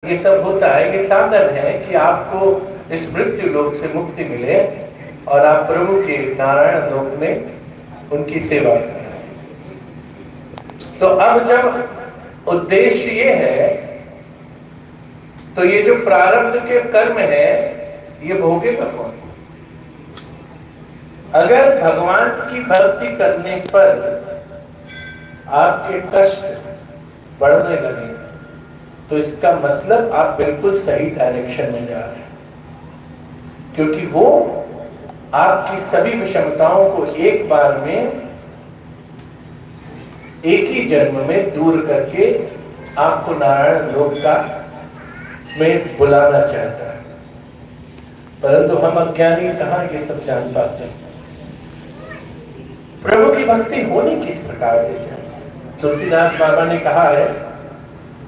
ये सब होता है, ये साधन है कि आपको इस मृत्यु लोक से मुक्ति मिले और आप प्रभु के नारायण लोक में उनकी सेवा करें। तो अब जब उद्देश्य ये है, तो ये जो प्रारब्ध के कर्म है ये भोगेगा कौन? अगर भगवान की भक्ति करने पर आपके कष्ट बढ़ने लगे तो इसका मतलब आप बिल्कुल सही डायरेक्शन में जा रहे हैं, क्योंकि वो आपकी सभी विषमताओं को एक बार में एक ही जन्म में दूर करके आपको नारायण लोक का में बुलाना चाहता है। परंतु हम अज्ञानी कहां ये सब जान पाते हैं। प्रभु की भक्ति होनी किस प्रकार से चाहिए? तुलसीदास बाबा ने कहा है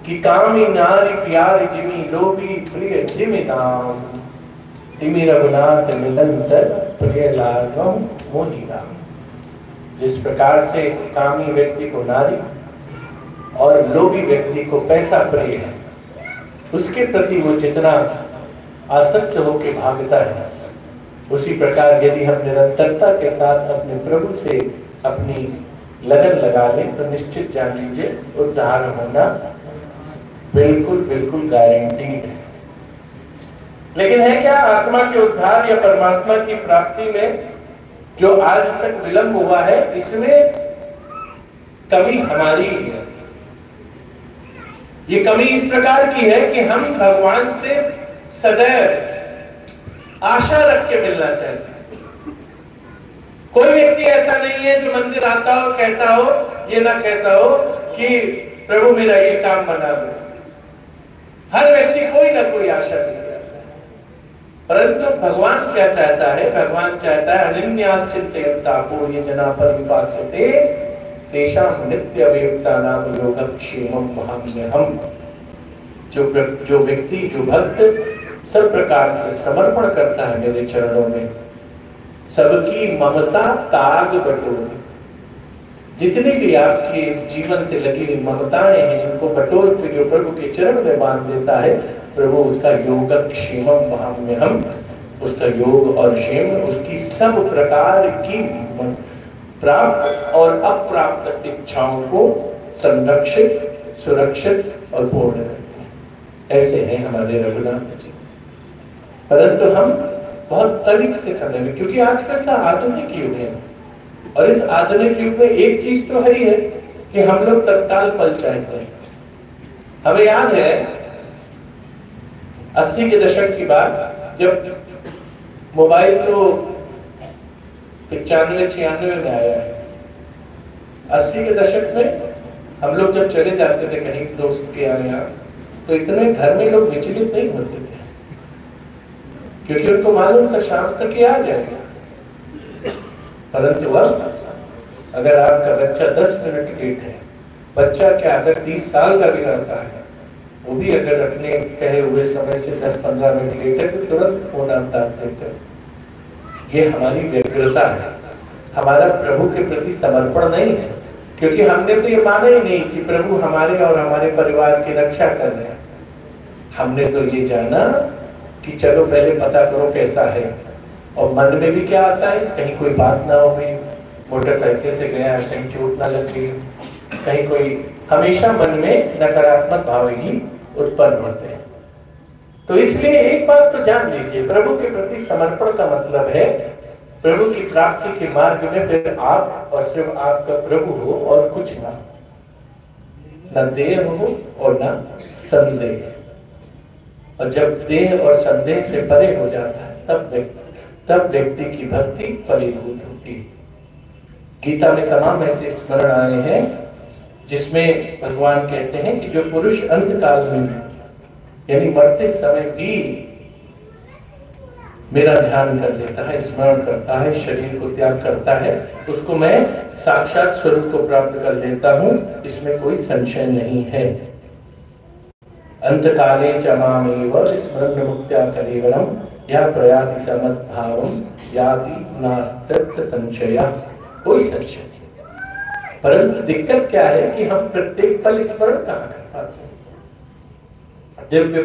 कि कामी नारी प्यारी जिमी लोभी प्रिय जिमी दाम तिमी रघुनाथ निरंतर प्रिय लागम मोहि राम। जिस प्रकार से कामी व्यक्ति को नारी और लोभी व्यक्ति को पैसा प्रिय है, उसके प्रति वो जितना आसक्त होकर भागता है, उसी प्रकार यदि हम निरंतरता के साथ अपने प्रभु से अपनी लगन लगा लें तो निश्चित जान लीजिए उद्धार होना बिल्कुल बिल्कुल गारंटीड है। लेकिन है क्या आत्मा के उद्धार या परमात्मा की प्राप्ति में जो आज तक विलंब हुआ है, इसमें कमी हमारी ही है। ये कमी इस प्रकार की है कि हम भगवान से सदैव आशा रख के मिलना चाहते हैं। कोई व्यक्ति ऐसा नहीं है जो मंदिर आता हो कहता हो, ये ना कहता हो कि प्रभु मेरा ये काम बना दो। हर व्यक्ति कोई ना कोई आशा नहीं करता है। परंतु भगवान क्या चाहता है? भगवान चाहता है अनन्याश्चिन्तयन्तापो ये जना पर्युपास्यते तेषां नित्यवयुक्तानां योगक्षेमं वहाम्यहम्। जो व्यक्ति, जो भक्त सब प्रकार से समर्पण करता है मेरे चरणों में, सबकी ममता ताग बटोर, जितनी भी आपकी इस जीवन से लगी हुई ममताएं हैं, इनको बटोर के जो प्रभु के चरण में बांध देता है, प्रभु उसका योगक्षेमम वहाम्यहम्, उसका योग और क्षेम, उसकी सब प्रकार की प्राप्त और अप्राप्त इच्छाओं को संरक्षित, सुरक्षित और पूर्ण करते हैं। ऐसे हैं हमारे रघुनाथ जी। परंतु हम बहुत तरीक से समय में, क्योंकि आजकल का आधुनिक युग है, और इस आधुनिक युग में एक चीज तो है ही है कि हम लोग तत्काल फल चाहते हैं। हमें याद है 80 के दशक की बात, जब मोबाइल तो 95-96 में आया है। 80 के दशक में हम लोग जब चले जाते थे कहीं दोस्त के यहाँ, तो इतने घर में लोग विचलित नहीं होते थे, क्योंकि उनको मालूम था शाम तक ये आ जाएगा। परंतु अब अगर आपका बच्चा 10 मिनट लेट है, बच्चा क्या अगर 30 साल का भी रहता है, वो भी अगर अपने कहे हुए समय से 10-15 मिनट लेट है तो तुरंत फोन आप डाल देते हैं। ये हमारी व्यग्रता है, हमारा प्रभु के प्रति समर्पण नहीं है, क्योंकि हमने तो ये माना ही नहीं कि प्रभु हमारे और हमारे परिवार की रक्षा कर रहे हैं। हमने तो ये जाना कि चलो पहले पता करो कैसा है, और मन में भी क्या आता है, कहीं कोई बात ना हो गई, मोटरसाइकिल से गया कहीं चोट ना लग गई, कहीं कोई, हमेशा मन में नकारात्मक भाव ही उत्पन्न होते हैं। तो इसलिए एक बात तो जान लीजिए, प्रभु के प्रति समर्पण का मतलब है प्रभु की प्राप्ति के मार्ग में फिर आप और सिर्फ आपका प्रभु हो और कुछ ना, न देह हो और न संदेह। और जब देह और संदेह से परे हो जाता है तब व्यक्ति की भक्ति फलीभूत होती है। गीता में तमाम ऐसे स्मरण आए हैं जिसमें भगवान कहते हैं कि जो पुरुष अंतकाल में यानी मरते समय भी मेरा ध्यान कर लेता है, स्मरण करता है, शरीर को त्याग करता है, उसको मैं साक्षात स्वरूप को प्राप्त कर लेता हूं, इसमें कोई संशय नहीं है। अंतकाले च मामेव स्मरण मुक्त्या कलेवरम या प्रयाति समद्भावम याति नास्त्यर्थ संशया। कोई संशय नहीं। परंतु दिक्कत क्या है कि हम प्रत्येक पल स्मरण कहां कर पाते हैं। दिव्य